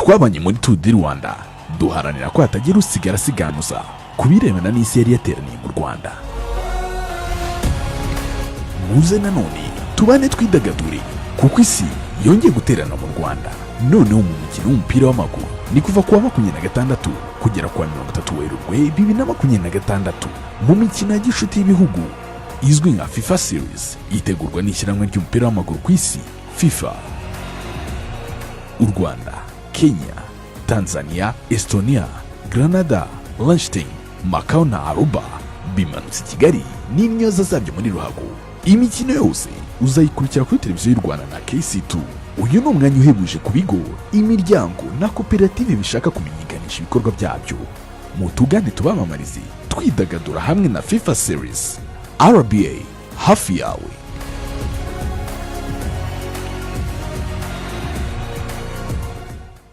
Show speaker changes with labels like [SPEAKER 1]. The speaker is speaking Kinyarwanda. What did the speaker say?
[SPEAKER 1] twabanye muri Tour du Rwanda duharanira ko hatagira usigara siganuza ku birebana n'isi yari yateraniye mu Rwanda. Muze nanone tubane twidagadure kuko isi yongeye guterana mu Rwanda. Noneho mu mukino w'umupira w'amaguru ni kuva kuwa 26 kugera kuwa 30 Werurwe 2026 mu mikino ya gishuti y'ibihugu izwi nka FIFA Series itegurwa n'ishyirahamwe ry'umupira w'amaguru ku isi FIFA. U Rwanda, Kenya, Tanzania, Estonia, Grenada, Liechtenstein, Macau na Aruba bimanutse Kigali n'imyoza zabyo muri ruhago. Imikino yose uzayikurikira kuri televiziyo y'u Rwanda na KC2. Uyu ni umwanya uhebuje ku bigo, imiryango na koperative bishaka kumenyekanisha ibikorwa byabyo. Mutugane tubamamarize twidagadura hamwe na FIFA Series. RBA hafi yawe.